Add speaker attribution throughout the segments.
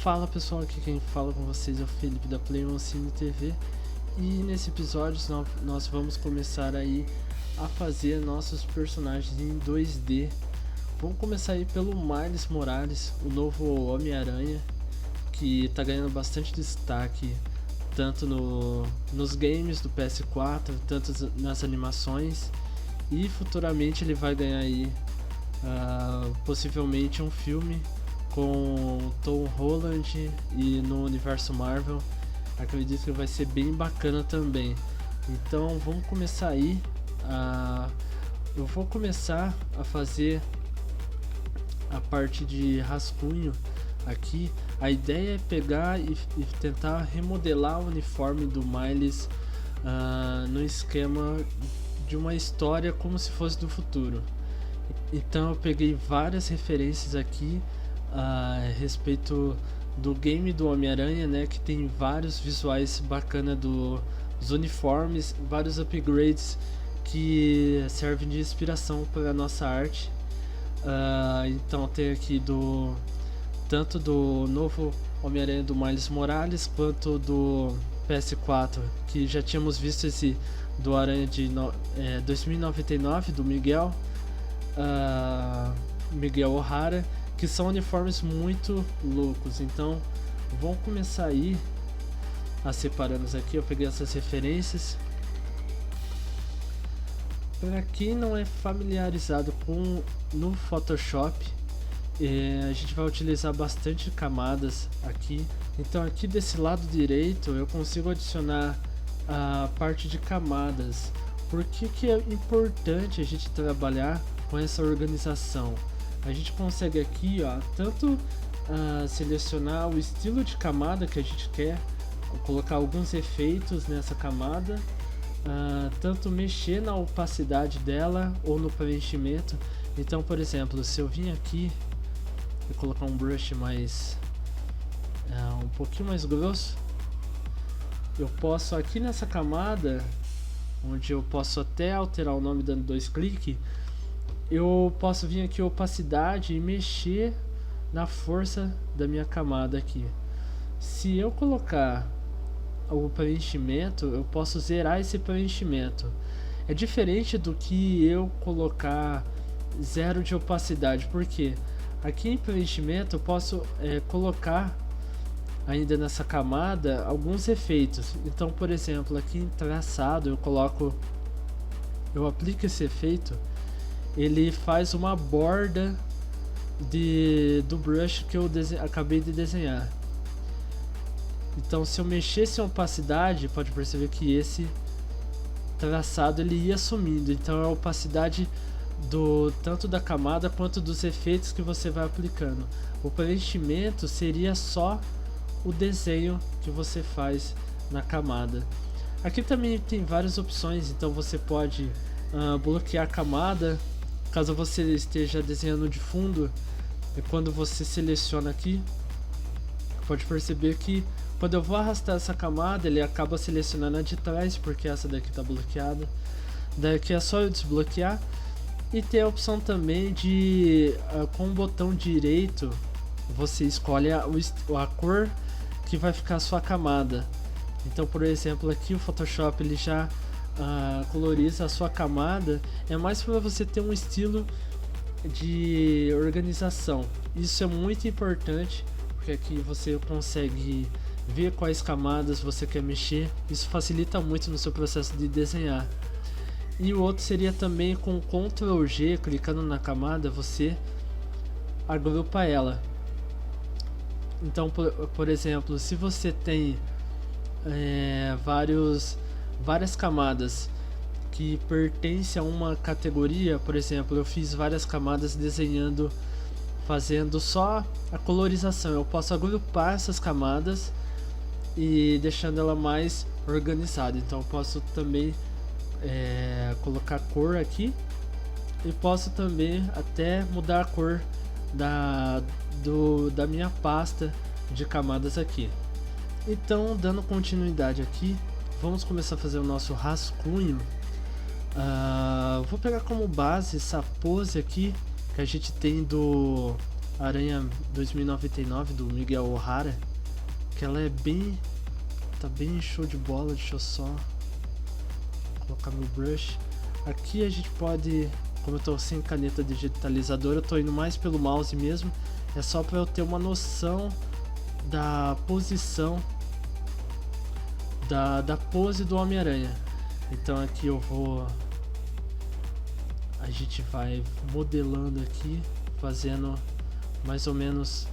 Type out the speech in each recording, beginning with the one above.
Speaker 1: Fala pessoal, aqui quem fala com vocês é o Felipe da PlayOnCine TV. E nesse episódio nós vamos começar aí a fazer nossos personagens em 2D. Vamos começar aí pelo Miles Morales, o novo Homem-Aranha, que está ganhando bastante destaque tanto nos games do PS4, tanto nas animações, e futuramente ele vai ganhar aí possivelmente um filme com Tom Holland e no universo Marvel. Acredito que vai ser bem bacana também. Então vamos começar aí. Eu vou começar a fazer a parte de rascunho aqui. A ideia é pegar e tentar remodelar o uniforme do Miles no esquema de uma história como se fosse do futuro. Então eu peguei várias referências aqui a respeito do game do Homem-Aranha, né, que tem vários visuais bacanas dos uniformes, vários upgrades que servem de inspiração para a nossa arte. Então tem aqui tanto do novo Homem-Aranha do Miles Morales quanto do PS4, que já tínhamos visto esse do Aranha de 2099 do Miguel O'Hara, que são uniformes muito loucos. Então vamos começar aí a separarmos aqui. Eu peguei essas referências. Para quem não é familiarizado no Photoshop, a gente vai utilizar bastante camadas aqui. Então aqui desse lado direito eu consigo adicionar a parte de camadas. Por que é importante a gente trabalhar com essa organização? A gente consegue aqui, tanto selecionar o estilo de camada que a gente quer, colocar alguns efeitos nessa camada, tanto mexer na opacidade dela ou no preenchimento. Então, por exemplo, se eu vim aqui e colocar um brush um pouquinho mais grosso, eu posso aqui nessa camada, onde eu posso até alterar o nome dando 2 cliques, eu posso vir aqui opacidade e mexer na força da minha camada aqui. Se eu colocar o preenchimento, eu posso zerar esse preenchimento. É diferente do que eu colocar 0 de opacidade, porque aqui em preenchimento eu posso colocar ainda nessa camada alguns efeitos. Então, por exemplo, aqui em traçado eu aplico esse efeito. Ele faz uma borda do brush que eu acabei de desenhar. Então, se eu mexesse em opacidade, pode perceber que esse traçado ele ia sumindo. Então, a opacidade tanto da camada quanto dos efeitos que você vai aplicando. O preenchimento seria só o desenho que você faz na camada. Aqui também tem várias opções. Então, você pode bloquear a camada caso você esteja desenhando de fundo. E quando você seleciona aqui, pode perceber que quando eu vou arrastar essa camada, ele acaba selecionando a de trás, porque essa daqui está bloqueada. Daqui é só eu desbloquear. E tem a opção também de com o botão direito você escolhe a cor que vai ficar a sua camada. Então, por exemplo, aqui o Photoshop ele já coloriza a sua camada. É mais para você ter um estilo de organização. Isso é muito importante, porque aqui você consegue ver quais camadas você quer mexer. Isso facilita muito no seu processo de desenhar. E o outro seria também com Ctrl G, clicando na camada, você agrupa ela. Então, por exemplo, se você tem várias camadas que pertencem a uma categoria, por exemplo, eu fiz várias camadas fazendo só a colorização. Eu posso agrupar essas camadas e deixando ela mais organizada. Então eu posso também colocar cor aqui e posso também até mudar a cor da minha pasta de camadas aqui. Então, dando continuidade aqui, vamos começar a fazer o nosso rascunho. Vou pegar como base essa pose aqui que a gente tem Aranha 2099 do Miguel O'Hara, que ela é bem, tá bem show de bola. Deixa eu só colocar meu brush. Aqui a gente pode, como eu tô sem caneta digitalizadora, eu tô indo mais pelo mouse mesmo, é só para eu ter uma noção da posição da pose do Homem-Aranha. Então aqui a gente vai modelando aqui, fazendo mais ou menos,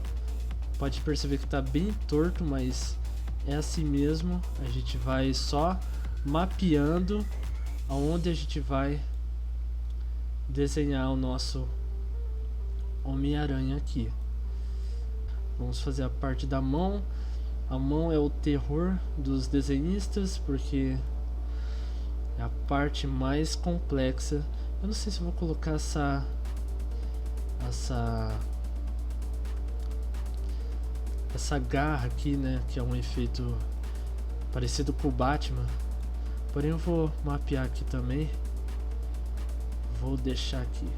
Speaker 1: pode perceber que tá bem torto, mas é assim mesmo. A gente vai só mapeando aonde a gente vai desenhar o nosso Homem-Aranha aqui. Vamos fazer a parte da mão. A mão é o terror dos desenhistas, porque é a parte mais complexa. Eu não sei se eu vou colocar essa garra aqui, né, que é um efeito parecido com o Batman. Porém eu vou mapear aqui também. Vou deixar aqui.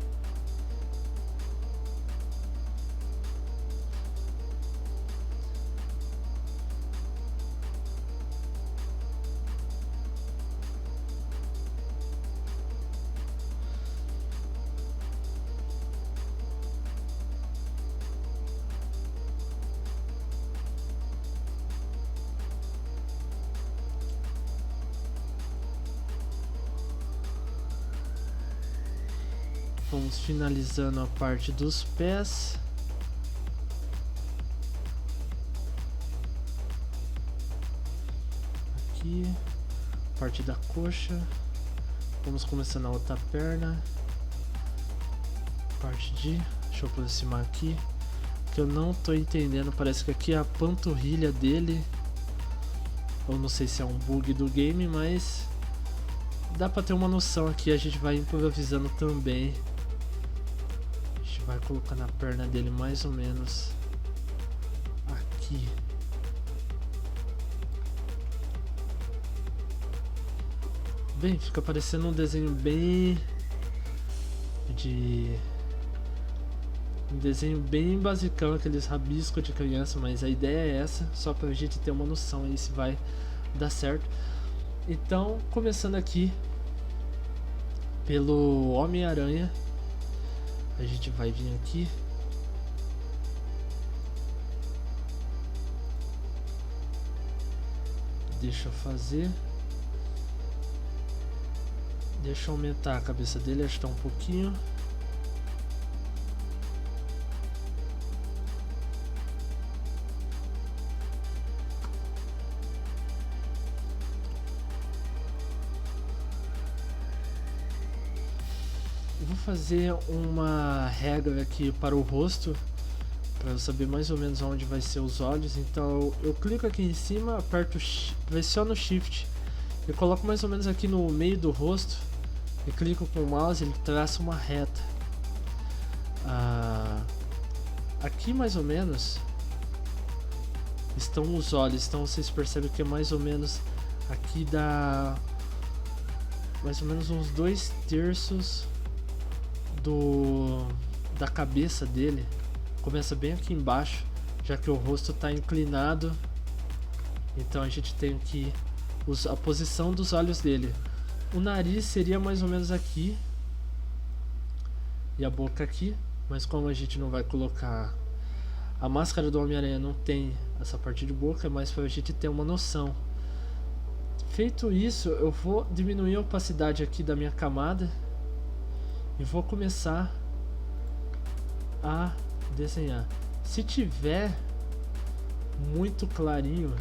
Speaker 1: Vamos finalizando a parte dos pés. Aqui, parte da coxa. Vamos começar na outra perna. Parte de... Deixa eu aproximar aqui, que eu não tô entendendo. Parece que aqui é a panturrilha dele. Eu não sei se é um bug do game, mas dá pra ter uma noção aqui. A gente vai improvisando também. Vai colocar na perna dele mais ou menos aqui. Bem, fica parecendo um desenho bem um desenho bem basicão, aqueles rabiscos de criança, mas a ideia é essa, só pra gente ter uma noção aí se vai dar certo. Então, começando aqui pelo Homem-Aranha. A gente vai vir aqui. Deixa eu fazer. Deixa eu aumentar a cabeça dele, acho que tá um pouquinho. Vou fazer uma regra aqui para o rosto, para eu saber mais ou menos onde vai ser os olhos. Então eu clico aqui em cima, aperto, pressiono Shift e coloco mais ou menos aqui no meio do rosto e clico com o mouse, ele traça uma reta. Aqui mais ou menos estão os olhos, então vocês percebem que é mais ou menos aqui dá mais ou menos uns 2/3 da cabeça dele. Começa bem aqui embaixo, já que o rosto está inclinado. Então a gente tem que a posição dos olhos dele. O nariz seria mais ou menos aqui e a boca aqui, mas como a gente não vai colocar a máscara do Homem-Aranha, não tem essa parte de boca, é mais para a gente ter uma noção. Feito isso, eu vou diminuir a opacidade aqui da minha camada e vou começar a desenhar. Se tiver muito clarinho,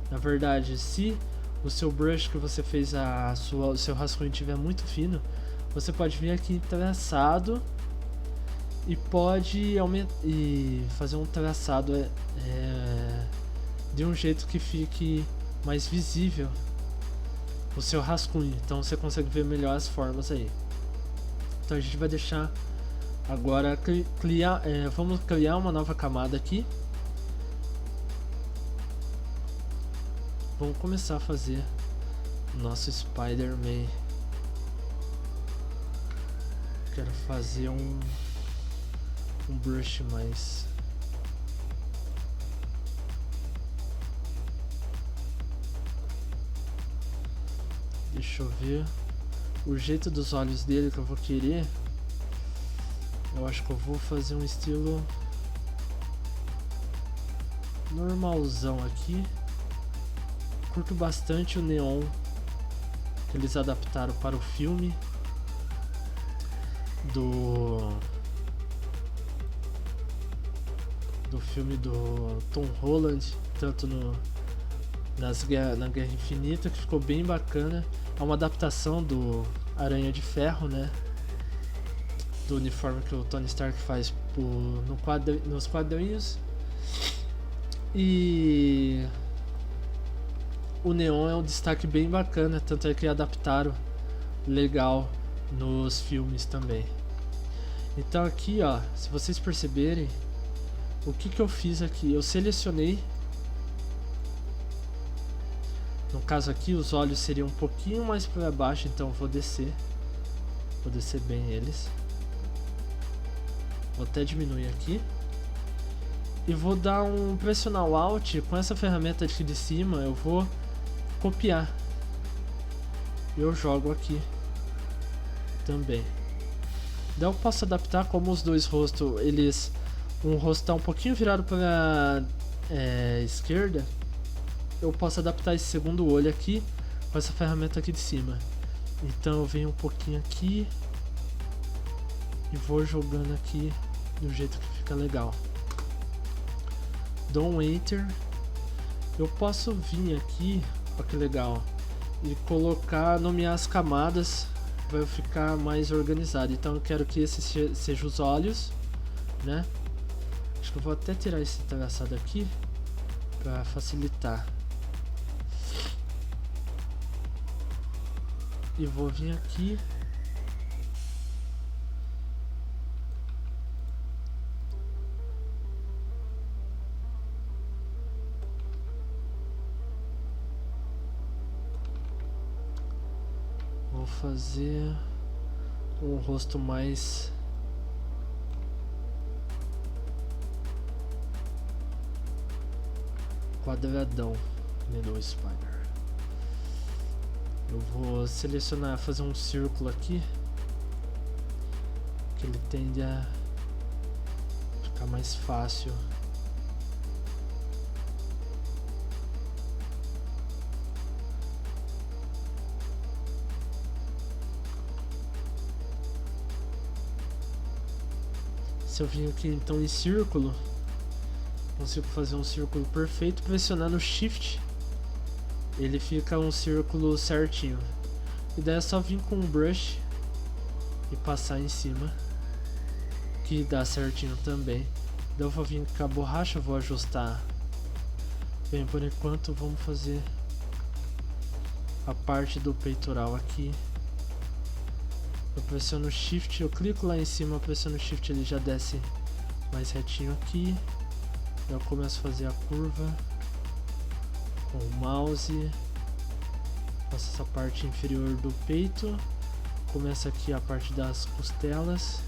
Speaker 1: na verdade, se o seu brush que você fez o seu rascunho tiver muito fino, você pode vir aqui em traçado e pode aumentar e fazer um traçado de um jeito que fique mais visível o seu rascunho. Então você consegue ver melhor as formas aí. Então a gente vai deixar agora vamos criar uma nova camada aqui. Vamos começar a fazer o nosso Spider-Man. Quero fazer um brush mais... Deixa eu ver. O jeito dos olhos dele que eu vou querer, eu acho que eu vou fazer um estilo normalzão aqui. Curto bastante o neon que eles adaptaram para o filme do filme do Tom Holland, tanto na Guerra Infinita, que ficou bem bacana. É uma adaptação do Aranha de Ferro, né? Do uniforme que o Tony Stark faz nos quadrinhos. E o neon é um destaque bem bacana, tanto é que adaptaram legal nos filmes também. Então aqui, ó, se vocês perceberem, o que eu fiz aqui? Eu selecionei. No caso aqui, os olhos seriam um pouquinho mais para baixo, então eu vou descer. Vou descer bem eles. Vou até diminuir aqui. E vou dar pressionar o Alt com essa ferramenta aqui de cima. Eu vou copiar. E eu jogo aqui também. Daí eu posso adaptar como os dois rostos, eles... Um rosto está um pouquinho virado para a esquerda. Eu posso adaptar esse segundo olho aqui com essa ferramenta aqui de cima. Então eu venho um pouquinho aqui e vou jogando aqui do jeito que fica legal. Dou um Enter. Eu posso vir aqui, olha que legal, e nomear as camadas, vai ficar mais organizado. Então eu quero que esse seja os olhos, né? Acho que eu vou até tirar esse traçado aqui para facilitar. E vou vir aqui. Vou fazer um rosto mais... quadradão, Middle Spider. Eu vou selecionar, fazer um círculo aqui, que ele tende a ficar mais fácil. Se eu vim aqui então em círculo, consigo fazer um círculo perfeito. Pressionando Shift, ele fica um círculo certinho. E daí é só vir com um brush e passar em cima, que dá certinho também. Daí eu vou vir com a borracha, vou ajustar. Bem, por enquanto vamos fazer a parte do peitoral aqui. Eu pressiono Shift, eu clico lá em cima, pressiono Shift, ele já desce mais retinho aqui. Eu começo a fazer a curva com o mouse, faço essa parte inferior do peito, começa aqui a parte das costelas.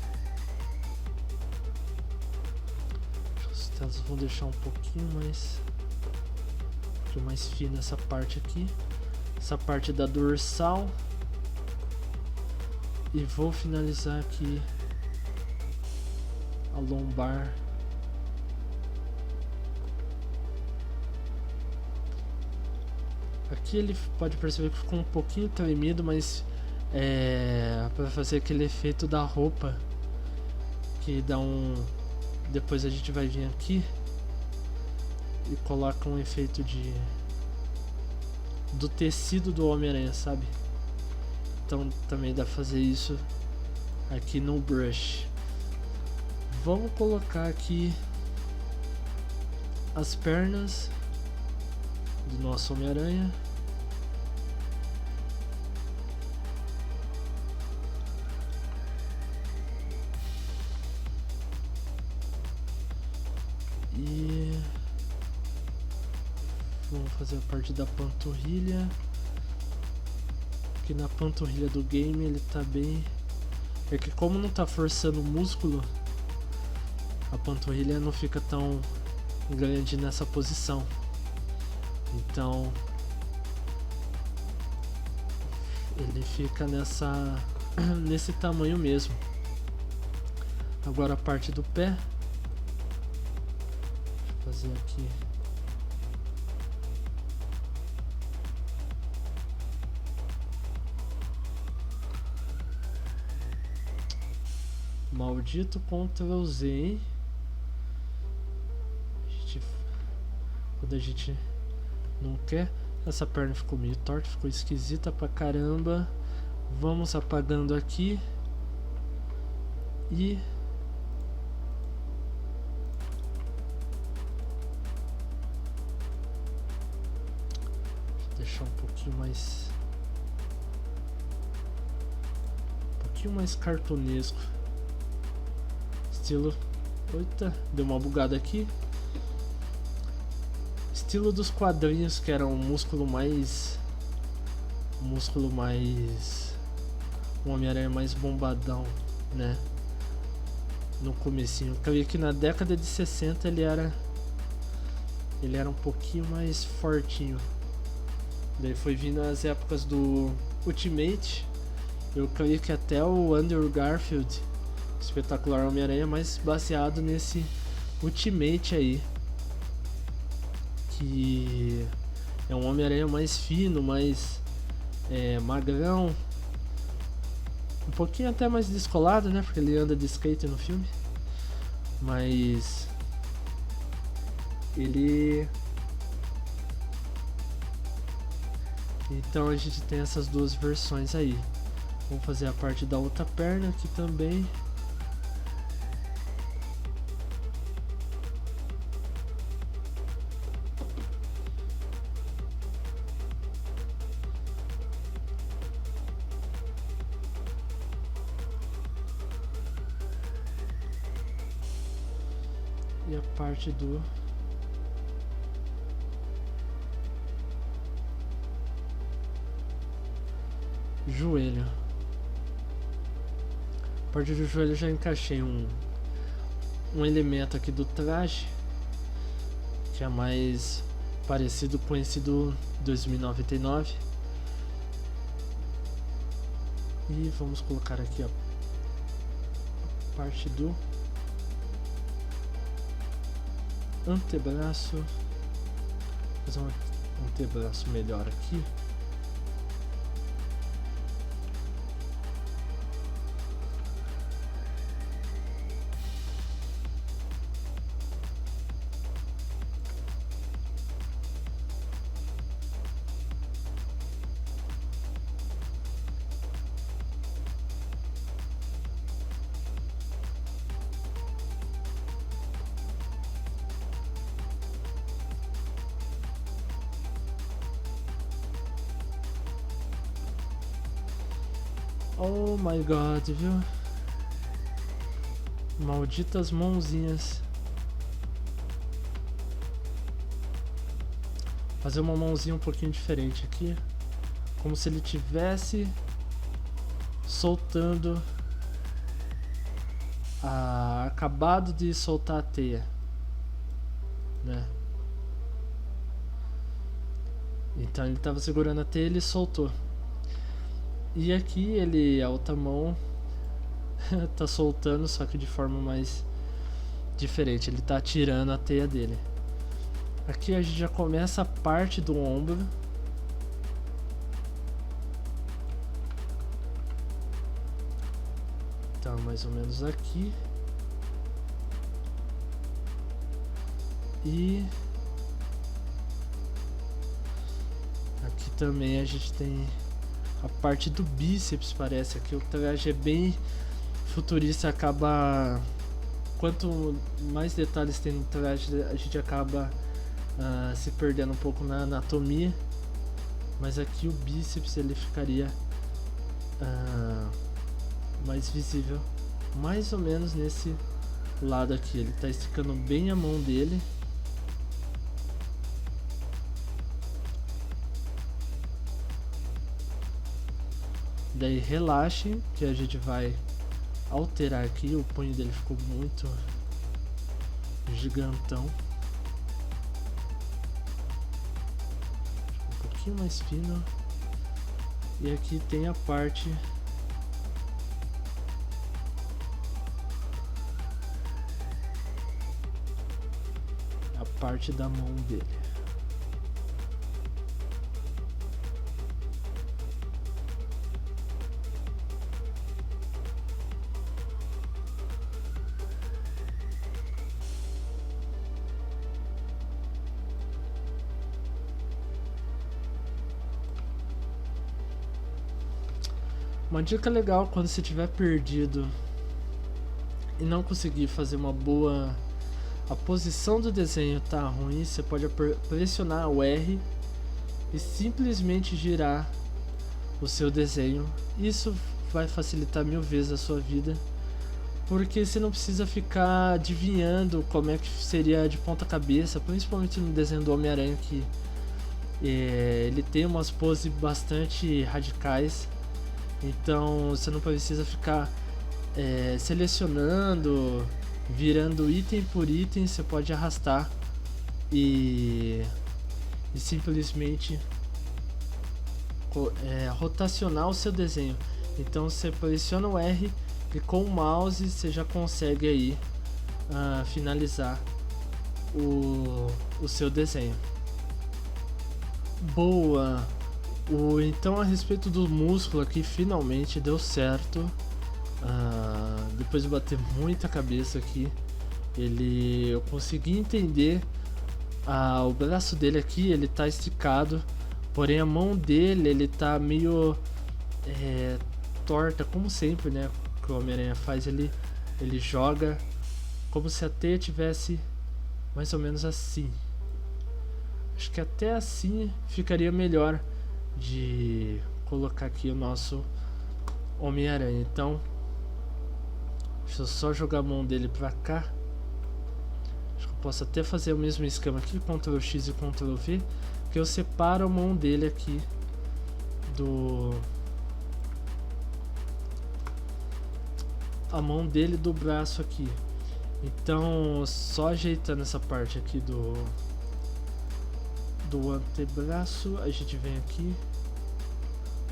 Speaker 1: As costelas vou deixar um pouquinho mais fina essa parte aqui, essa parte da dorsal, e vou finalizar aqui a lombar. Aqui ele pode perceber que ficou um pouquinho tremido, mas para fazer aquele efeito da roupa, que dá depois a gente vai vir aqui e coloca um efeito do tecido do Homem-Aranha, sabe? Então também dá pra fazer isso aqui no brush. Vamos colocar aqui as pernas do nosso Homem-Aranha. E vamos fazer a parte da panturrilha. Que na panturrilha do game ele tá bem... É que como não tá forçando o músculo, a panturrilha não fica tão grande nessa posição. Então ele fica nesse tamanho mesmo. Agora a parte do pé, deixa eu fazer aqui. Maldito Ctrl Z, hein? Quando a gente não quer. Essa perna ficou meio torta, ficou esquisita pra caramba. Vamos apagando aqui. E deixar um pouquinho mais cartunesco. Estilo, eita, deu uma bugada aqui. Estilo dos quadrinhos, que era um músculo mais um Homem-Aranha mais bombadão, né? No comecinho. Eu creio que na década de 60 ele era um pouquinho mais fortinho. Daí foi vindo as épocas do Ultimate. Eu creio que até o Andrew Garfield, Espetacular Homem-Aranha, mais baseado nesse Ultimate aí, que é um Homem-Aranha mais fino, mais magrão, um pouquinho até mais descolado, né, porque ele anda de skate no filme, mas ele... Então a gente tem essas duas versões aí. Vamos fazer a parte da outra perna aqui também. E a parte do joelho. A parte do joelho eu já encaixei um elemento aqui do traje que é mais parecido com esse do 2099. E vamos colocar aqui a parte do antebraço. Fazer um antebraço melhor aqui. Oh my god, viu? Malditas mãozinhas. Fazer uma mãozinha um pouquinho diferente aqui. Como se ele tivesse soltando acabado de soltar a teia, né? Então ele estava segurando a teia e ele soltou. E aqui a outra mão tá soltando, só que de forma mais diferente. Ele tá tirando a teia dele. Aqui a gente já começa a parte do ombro. Tá mais ou menos aqui. E aqui também a gente tem a parte do bíceps, parece. Aqui o traje é bem futurista, acaba... Quanto mais detalhes tem no traje, a gente acaba se perdendo um pouco na anatomia. Mas aqui o bíceps ele ficaria mais visível, mais ou menos nesse lado aqui. Ele está esticando bem a mão dele. Daí relaxem, que a gente vai alterar aqui. O punho dele ficou muito gigantão. Um pouquinho mais fino. E aqui tem a parte da mão dele. Uma dica legal quando você estiver perdido e não conseguir fazer uma boa... A posição do desenho tá ruim, você pode pressionar o R e simplesmente girar o seu desenho. Isso vai facilitar 1000 vezes a sua vida, porque você não precisa ficar adivinhando como é que seria de ponta cabeça, principalmente no desenho do Homem-Aranha, que ele tem umas poses bastante radicais. Então você não precisa ficar selecionando, virando item por item. Você pode arrastar e simplesmente rotacionar o seu desenho. Então você pressiona o R e com o mouse você já consegue aí finalizar o seu desenho. Boa! Então, a respeito do músculo aqui, finalmente deu certo. Depois de bater muita cabeça aqui, eu consegui entender. O braço dele aqui, ele tá esticado, porém a mão dele, ele tá meio torta, como sempre, né? Que o Homem-Aranha faz, ele joga como se a teia tivesse mais ou menos assim. Acho que até assim ficaria melhor de colocar aqui o nosso Homem-Aranha. Então, deixa eu só jogar a mão dele pra cá. Acho que eu posso até fazer o mesmo esquema aqui, Ctrl X e Ctrl V, que eu separo a mão dele aqui do braço aqui. Então, só ajeitando essa parte aqui do antebraço, a gente vem aqui.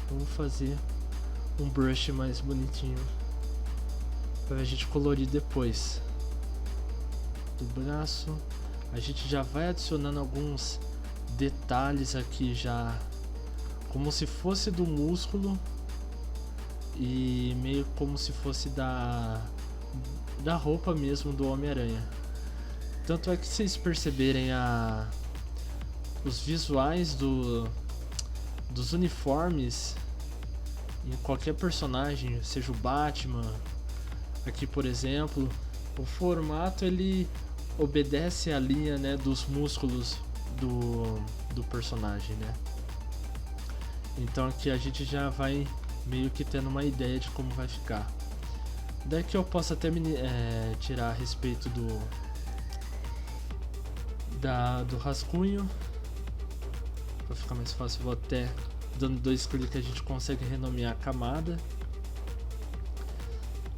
Speaker 1: Vamos fazer um brush mais bonitinho para a gente colorir depois do braço. A gente já vai adicionando alguns detalhes aqui, já como se fosse do músculo e meio como se fosse da roupa mesmo do Homem-Aranha. Tanto é que vocês perceberem os visuais dos uniformes em qualquer personagem, seja o Batman, aqui por exemplo, o formato ele obedece à linha, né, dos músculos do personagem, né? Então aqui a gente já vai meio que tendo uma ideia de como vai ficar. Daqui eu posso até tirar a respeito do rascunho. Para ficar mais fácil, vou até dando 2 cliques, a gente consegue renomear a camada.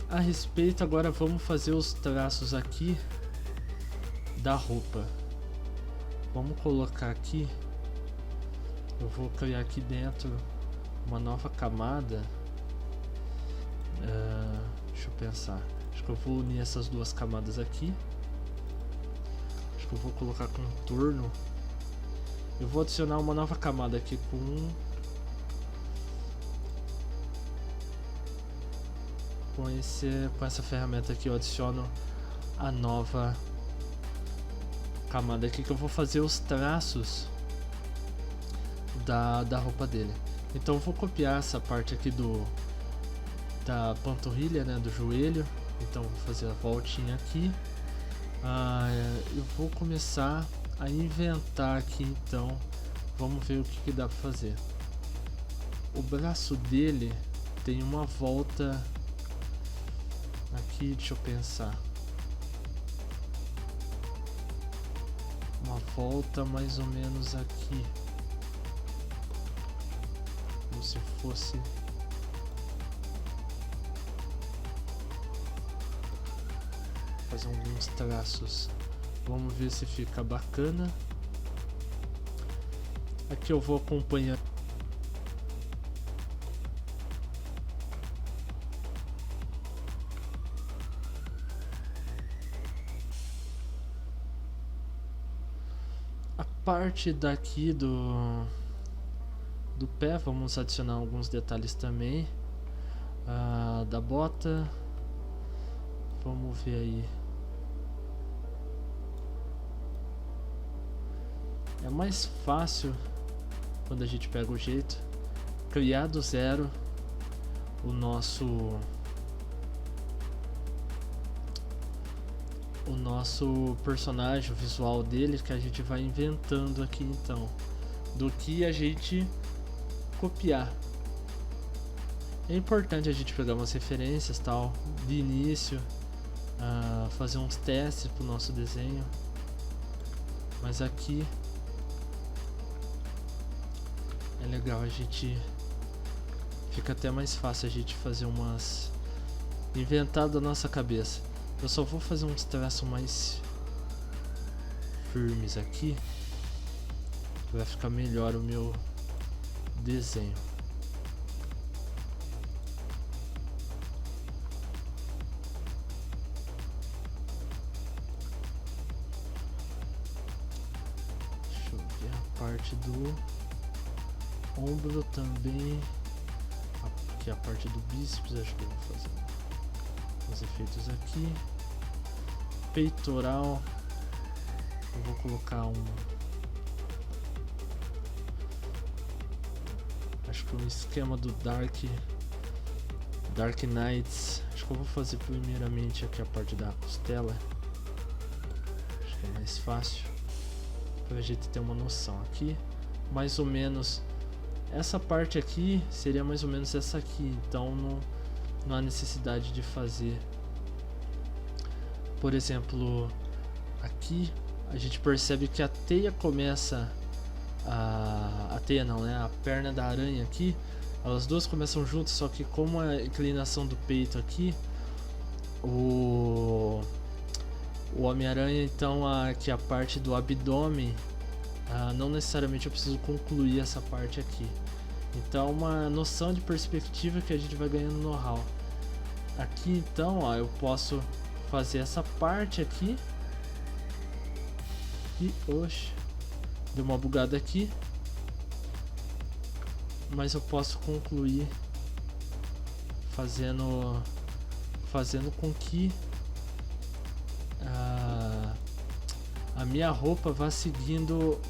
Speaker 1: A respeito, agora vamos fazer os traços aqui da roupa. Vamos colocar aqui. Eu vou criar aqui dentro uma nova camada. Deixa eu pensar. Acho que eu vou unir essas duas camadas aqui. Acho que eu vou colocar contorno. Eu vou adicionar uma nova camada aqui com essa ferramenta aqui. Eu adiciono a nova camada aqui, que eu vou fazer os traços da roupa dele. Então eu vou copiar essa parte aqui da panturrilha, né, do joelho. Então vou fazer a voltinha aqui. Eu vou começar a inventar aqui, então vamos ver o que dá pra fazer. O braço dele tem uma volta aqui, deixa eu pensar, uma volta mais ou menos aqui, como se fosse fazer alguns traços Vamos ver se fica bacana. Aqui eu vou acompanhar. A parte daqui do pé, vamos adicionar alguns detalhes também. Da bota. Vamos ver aí. É mais fácil quando a gente pega o jeito criar do zero o nosso personagem, o visual dele, que a gente vai inventando aqui então, do que a gente copiar. É importante a gente pegar umas referências tal de início, fazer uns testes pro nosso desenho, mas aqui é legal, a gente fica até mais fácil a gente fazer umas inventar da nossa cabeça. Eu só vou fazer uns traços mais firmes aqui, vai ficar melhor o meu desenho. Deixa eu ver a parte do ombro também. Aqui a parte do bíceps, acho que eu vou fazer os efeitos aqui. Peitoral, eu vou colocar acho que um esquema do Dark Knights. Acho que eu vou fazer primeiramente aqui a parte da costela, acho que é mais fácil para a gente ter uma noção. Aqui mais ou menos essa parte aqui seria mais ou menos essa aqui, então não há necessidade de fazer. Por exemplo, aqui a gente percebe que a teia começa a teia não, né? A perna da aranha aqui, elas duas começam juntas, só que como a inclinação do peito aqui, o Homem-Aranha, então aqui a parte do abdômen, não necessariamente eu preciso concluir essa parte aqui. Então uma noção de perspectiva que a gente vai ganhando no know-how. Aqui então, ó, eu posso fazer essa parte aqui e oxe, deu uma bugada aqui, mas eu posso concluir fazendo com que a minha roupa vá seguindo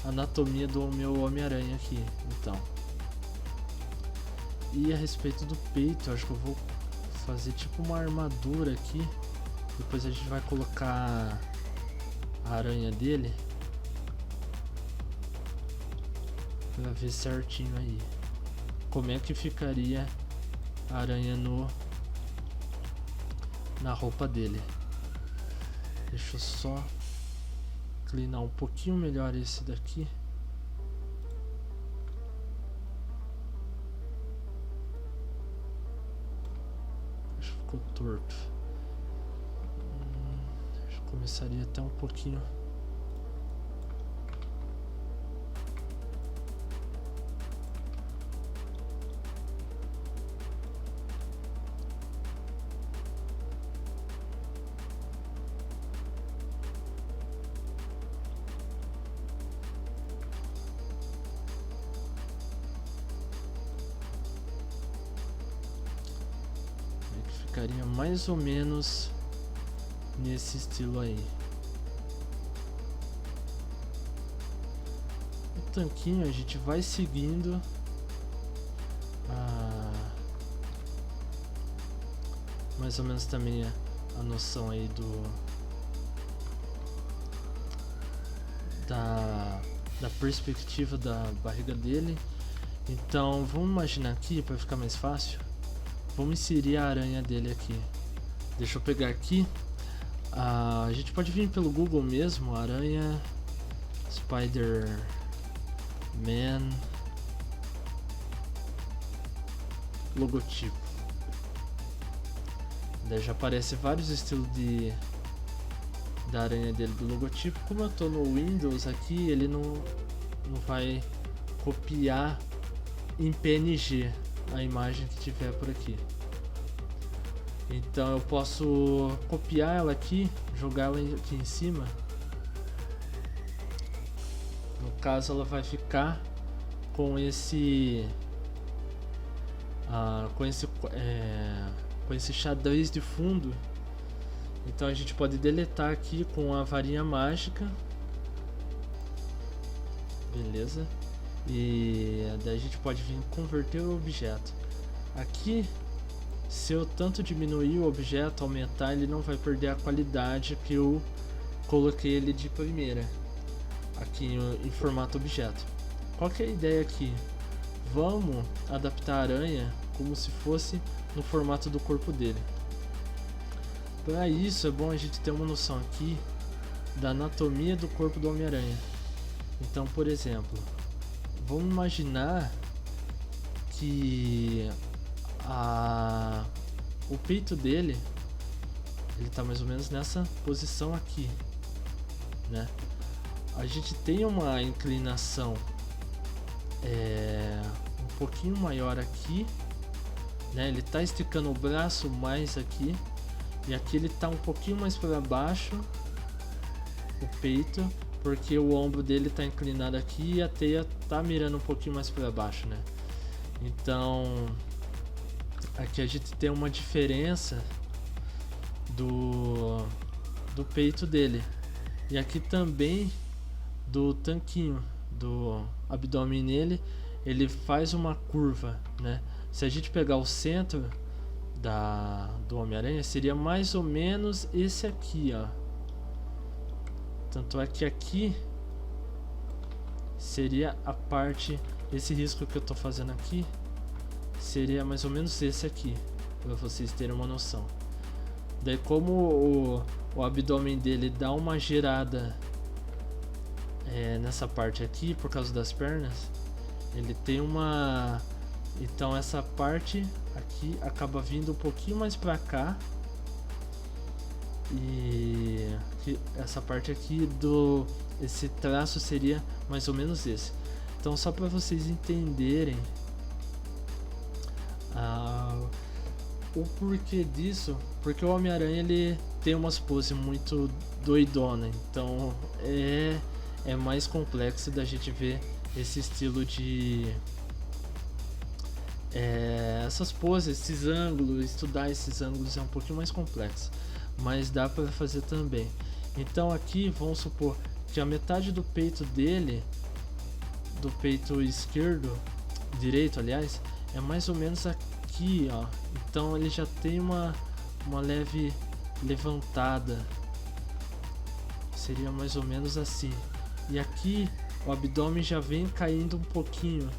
Speaker 1: a anatomia do meu Homem-Aranha aqui. Então, e a respeito do peito, eu acho que eu vou fazer tipo uma armadura aqui. Depois a gente vai colocar a aranha dele pra ver certinho aí como é que ficaria a aranha na roupa dele. Deixa eu só inclinar um pouquinho melhor esse daqui. Acho que ficou torto. Acho que começaria até um pouquinho. Ficaria mais ou menos nesse estilo aí. O tanquinho a gente vai seguindo mais ou menos também a noção aí da perspectiva da barriga dele. Então vamos imaginar aqui para ficar mais fácil. Vamos inserir a aranha dele aqui. Deixa eu pegar aqui. A gente pode vir pelo Google mesmo. Aranha Spider-Man logotipo. Daí já aparece vários estilos de da aranha dele, do logotipo. Como eu tô no Windows aqui, ele não vai copiar em PNG a imagem que tiver por aqui. Então eu posso copiar ela aqui, jogar ela aqui em cima. No caso, ela vai ficar com esse com esse xadrez de fundo. Então a gente pode deletar aqui com a varinha mágica, beleza? E daí a gente pode vir converter o objeto. Aqui, se eu tanto diminuir o objeto, aumentar, ele não vai perder a qualidade que eu coloquei ele de primeira aqui em formato objeto. Qual que é a ideia aqui? Vamos adaptar a aranha como se fosse no formato do corpo dele. Para isso é bom a gente ter uma noção aqui da anatomia do corpo do Homem-Aranha. Então, por exemplo, vamos imaginar que o peito dele, ele está mais ou menos nessa posição aqui, né? A gente tem uma inclinação um pouquinho maior aqui, né? Ele está esticando o braço mais aqui, e aqui ele está um pouquinho mais para baixo, o peito, porque o ombro dele está inclinado aqui e a teia está mirando um pouquinho mais para baixo, né? Então aqui a gente tem uma diferença do peito dele, e aqui também do tanquinho do abdômen nele, ele faz uma curva, né? Se a gente pegar o centro do Homem-Aranha, seria mais ou menos esse aqui, ó. Tanto é que aqui seria a parte, esse risco que eu tô fazendo aqui seria mais ou menos esse aqui, para vocês terem uma noção. Daí, como o abdômen dele dá uma girada nessa parte aqui por causa das pernas, ele tem uma, então essa parte aqui acaba vindo um pouquinho mais para cá, e essa parte aqui esse traço seria mais ou menos esse. Então, só para vocês entenderem o porquê disso, porque o Homem-Aranha ele tem umas poses muito doidona, então é mais complexo da gente ver esse estilo de essas poses, esses ângulos. Estudar esses ângulos é um pouquinho mais complexo, mas dá para fazer também. Então aqui vamos supor que a metade do peito dele, do peito direito aliás, é mais ou menos aqui, ó. Então ele já tem uma leve levantada, seria mais ou menos assim. E aqui o abdômen já vem caindo um pouquinho,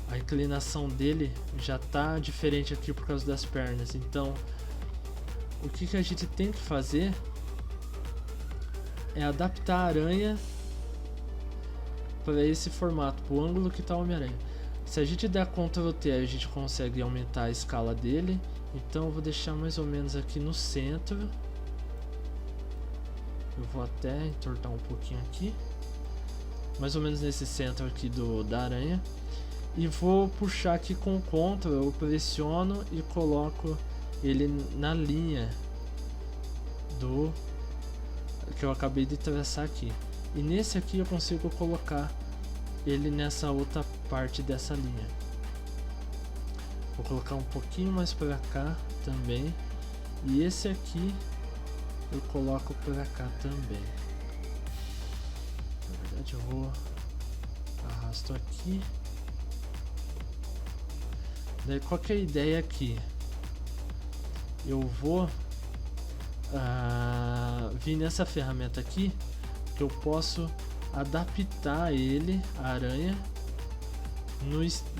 Speaker 1: a inclinação dele já tá diferente aqui por causa das pernas. Então o que a gente tem que fazer é adaptar a aranha para esse formato, para o ângulo que está o Homem-Aranha. Se a gente der Ctrl T, a gente consegue aumentar a escala dele. Então eu vou deixar mais ou menos aqui no centro. Eu vou até entortar um pouquinho aqui, mais ou menos nesse centro aqui da aranha, e vou puxar aqui com o Ctrl, eu pressiono e coloco ele na linha que eu acabei de traçar aqui, e nesse aqui eu consigo colocar ele nessa outra parte dessa linha. Vou colocar um pouquinho mais para cá também, e esse aqui eu coloco para cá também. Na verdade eu vou arrasto aqui. Daí qual que é a ideia aqui? Eu vou vir nessa ferramenta aqui, que eu posso adaptar ele, a aranha,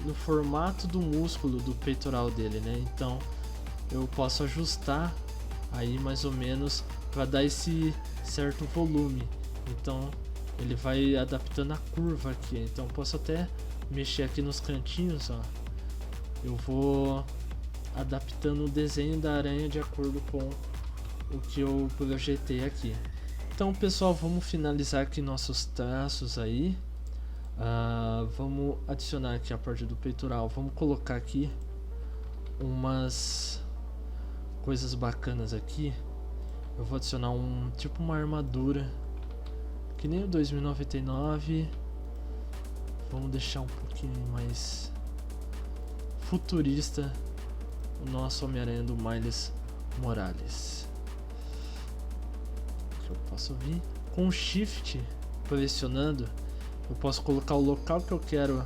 Speaker 1: no formato do músculo do peitoral dele, né? Então eu posso ajustar aí mais ou menos para dar esse certo volume. Então ele vai adaptando a curva aqui. Então eu posso até mexer aqui nos cantinhos, ó. Eu vou adaptando o desenho da aranha de acordo com o que eu projetei aqui. Então, pessoal, vamos finalizar aqui nossos traços aí. Vamos adicionar aqui a parte do peitoral. Vamos colocar aqui umas coisas bacanas aqui. Eu vou adicionar tipo uma armadura que nem o 2099. Vamos deixar um pouquinho mais futurista o nosso Homem-Aranha do Miles Morales. Aqui eu posso vir com o Shift pressionando. Eu posso colocar o local que eu quero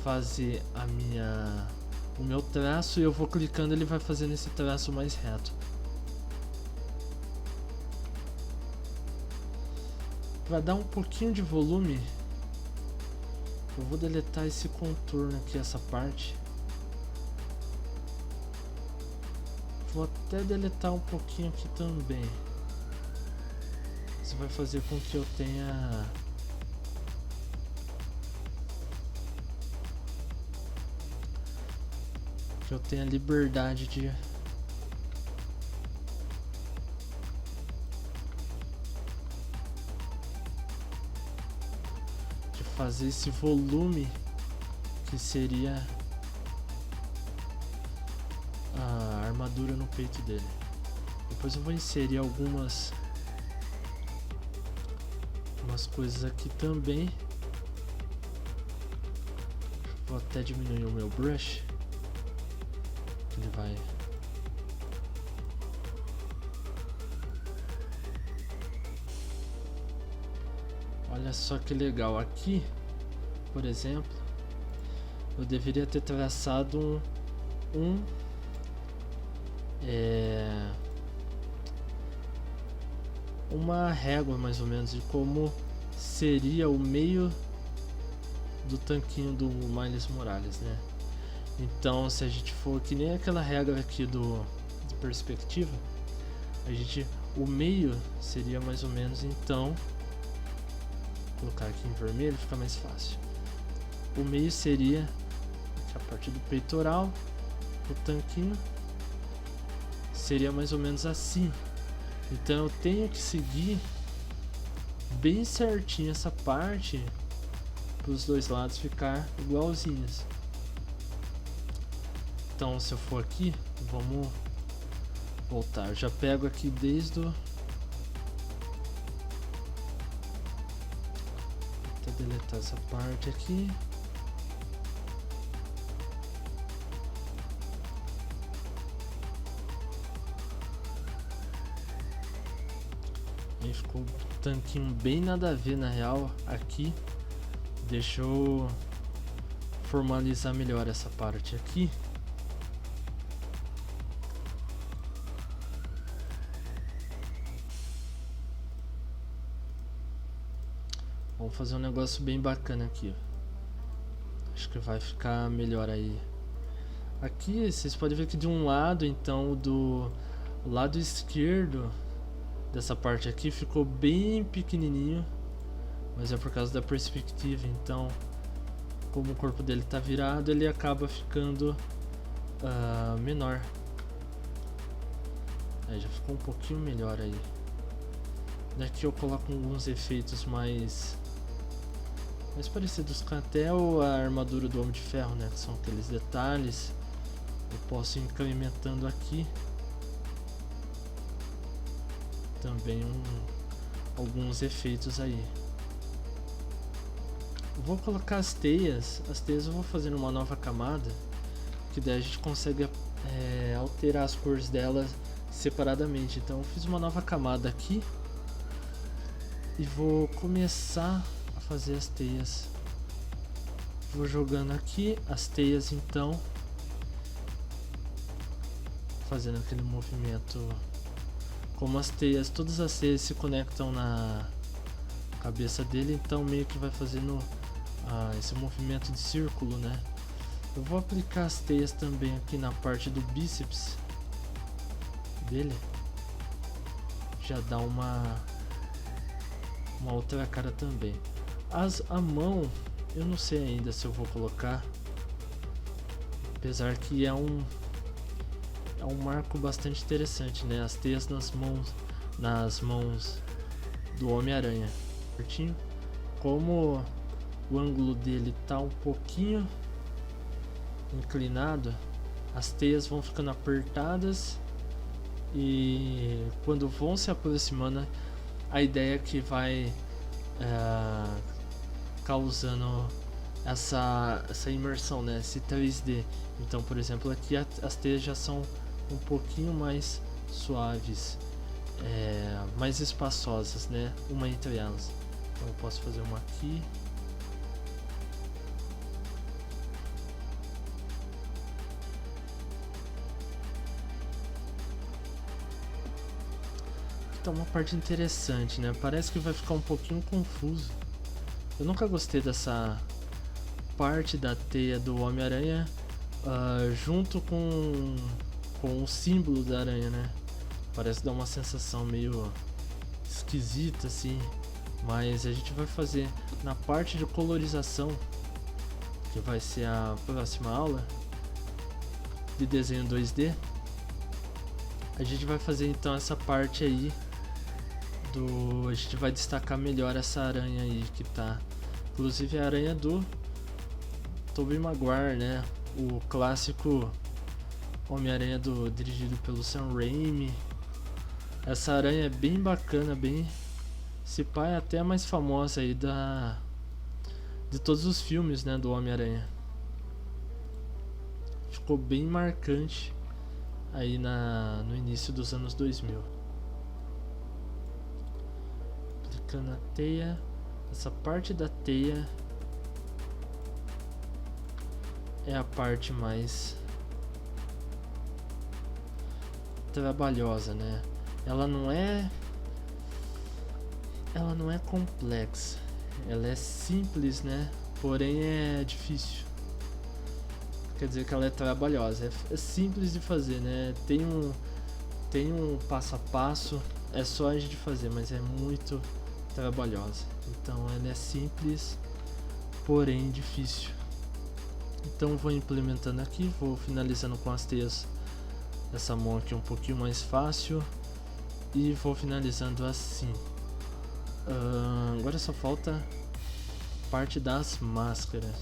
Speaker 1: fazer o meu traço, e eu vou clicando, ele vai fazendo esse traço mais reto. Para dar um pouquinho de volume, eu vou deletar esse contorno aqui, essa parte. Vou até deletar um pouquinho aqui também. Isso vai fazer com que eu tenha liberdade de fazer esse volume que seria a armadura no peito dele. Depois eu vou inserir algumas coisas aqui também. Vou até diminuir o meu brush. Ele vai olha só que legal aqui, por exemplo, eu deveria ter traçado uma régua mais ou menos de como seria o meio do tanquinho do Miles Morales, né? Então, se a gente for que nem aquela regra aqui de perspectiva, o meio seria mais ou menos, então, vou colocar aqui em vermelho, fica mais fácil. O meio seria a parte do peitoral, o tanquinho seria mais ou menos assim. Então eu tenho que seguir bem certinho essa parte para os dois lados ficar igualzinhos. Então, se eu for aqui, vamos voltar. Eu já pego aqui desde o... Vou deletar essa parte aqui. Aí ficou um tanquinho bem nada a ver na real aqui. Deixa eu formalizar melhor essa parte aqui. Vamos fazer um negócio bem bacana aqui. Acho que vai ficar melhor aí. Aqui vocês podem ver que de um lado, então, do lado esquerdo dessa parte aqui ficou bem pequenininho, mas é por causa da perspectiva. Então, como o corpo dele tá virado, ele acaba ficando menor. Aí já ficou um pouquinho melhor aí. Daqui eu coloco alguns efeitos mais parecidos com até a armadura do Homem de Ferro, né? Que são aqueles detalhes. Eu posso ir incrementando aqui também alguns efeitos aí. Eu vou colocar as teias eu vou fazer uma nova camada, que daí a gente consegue alterar as cores delas separadamente. Então eu fiz uma nova camada aqui e vou começar a fazer as teias. Vou jogando aqui as teias, então fazendo aquele movimento. Como todas as teias se conectam na cabeça dele, então meio que vai fazendo esse movimento de círculo, né? Eu vou aplicar as teias também aqui na parte do bíceps dele. Já dá uma outra cara também. A mão, eu não sei ainda se eu vou colocar, apesar que é é um marco bastante interessante, né? As teias nas mãos do Homem-Aranha, certinho? Como o ângulo dele tá um pouquinho inclinado, as teias vão ficando apertadas e quando vão se aproximando, a ideia é que vai causando essa imersão, né? Esse 3D. Então, por exemplo, aqui as teias já são um pouquinho mais suaves, mais espaçosas, né? Uma entre elas. Então eu posso fazer uma aqui. Tá uma parte interessante, né? Parece que vai ficar um pouquinho confuso. Eu nunca gostei dessa parte da teia do Homem-Aranha junto com o símbolo da aranha, né? Parece dar uma sensação meio esquisita assim. Mas a gente vai fazer na parte de colorização, que vai ser a próxima aula de desenho 2D. A gente vai fazer então essa parte aí a gente vai destacar melhor essa aranha aí que tá, inclusive a aranha do Tobey Maguire, né? O clássico Homem-Aranha dirigido pelo Sam Raimi. Essa aranha é bem bacana, bem, se pá, é até a mais famosa aí de todos os filmes, né, do Homem-Aranha. Ficou bem marcante aí no início dos anos 2000. Na teia, essa parte da teia é a parte mais trabalhosa, né? Ela não é complexa, ela é simples, né? Porém é difícil. Quer dizer que ela é trabalhosa, é simples de fazer, né? Tem um passo a passo, é só a gente fazer, mas é muito trabalhosa. Então ela é simples, porém difícil. Então vou implementando aqui, vou finalizando com as teias essa mão aqui um pouquinho mais fácil e vou finalizando assim. Agora só falta parte das máscaras.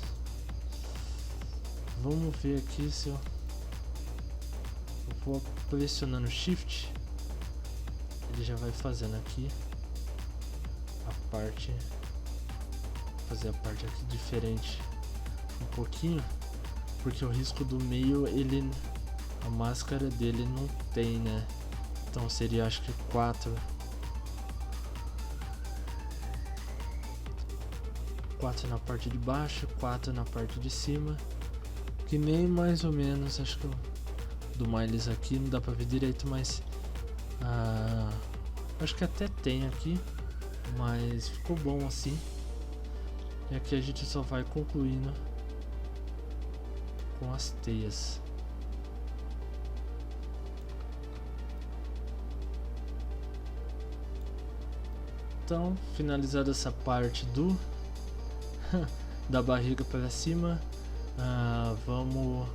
Speaker 1: Vamos ver aqui se eu vou pressionando Shift, ele já vai fazendo aqui a parte, fazer a parte aqui diferente um pouquinho, porque o risco do meio, a máscara dele não tem, né? Então seria, acho que 4 na parte de baixo, 4 na parte de cima, que nem mais ou menos, acho que do Miles aqui não dá pra ver direito, mas acho que até tem aqui, mas ficou bom assim. E aqui a gente só vai concluindo com as teias. Então, finalizada essa parte da barriga para cima, vamos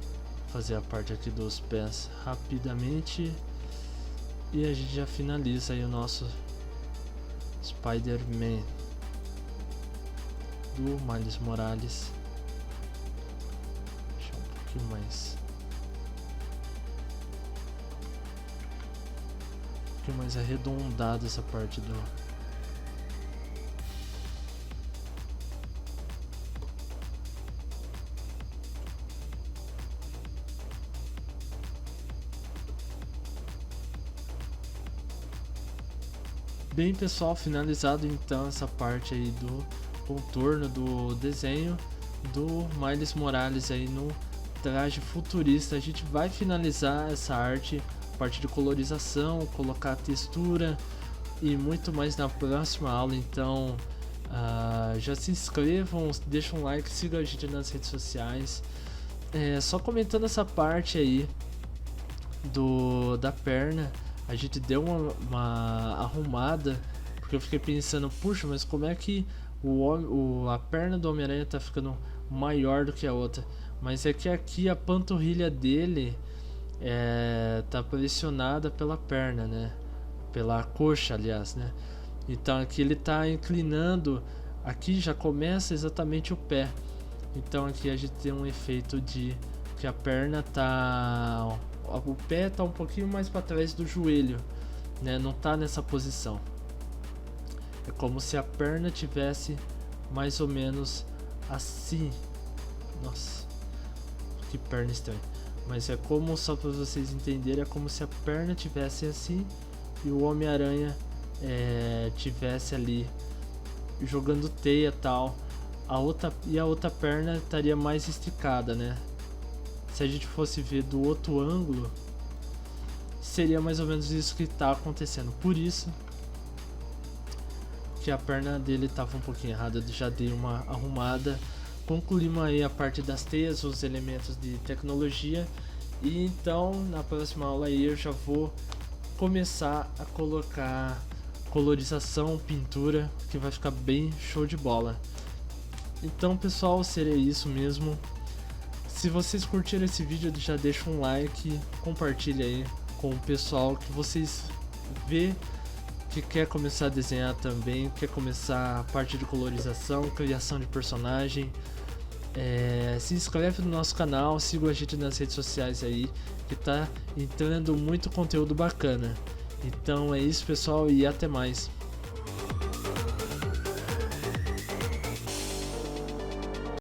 Speaker 1: fazer a parte aqui dos pés rapidamente e a gente já finaliza aí o nosso Spider-Man do Miles Morales. Deixa um pouquinho mais arredondado essa parte Bem, pessoal, finalizado então essa parte aí do contorno do desenho do Miles Morales aí no traje futurista. A gente vai finalizar essa arte, parte de colorização, colocar a textura e muito mais na próxima aula. Então já se inscrevam, deixem um like, sigam a gente nas redes sociais. Só comentando essa parte aí da perna, a gente deu uma arrumada, porque eu fiquei pensando, puxa, mas como é que a perna do Homem-Aranha tá ficando maior do que a outra? Mas é que aqui a panturrilha dele tá pressionada pela perna, né? Pela coxa, aliás, né? Então aqui ele está inclinando, aqui já começa exatamente o pé. Então aqui a gente tem um efeito de que a perna tá, o pé tá um pouquinho mais para trás do joelho, né? Não tá nessa posição. É como se a perna tivesse mais ou menos assim. Nossa, que perna estranha. Mas é como, só para vocês entenderem, é como se a perna tivesse assim e o Homem-Aranha tivesse ali jogando teia tal. A outra perna estaria mais esticada, né? Se a gente fosse ver do outro ângulo, seria mais ou menos isso que está acontecendo. Por isso que a perna dele estava um pouquinho errada. Eu já dei uma arrumada. Concluímos aí a parte das teias, os elementos de tecnologia. E então na próxima aula aí eu já vou começar a colocar colorização, pintura, que vai ficar bem show de bola. Então pessoal, seria isso mesmo. Se vocês curtiram esse vídeo, já deixa um like, compartilha aí com o pessoal que vocês vê que quer começar a desenhar também, quer começar a parte de colorização, criação de personagem. Se inscreve no nosso canal, siga a gente nas redes sociais aí, que tá entrando muito conteúdo bacana. Então é isso pessoal, e até mais.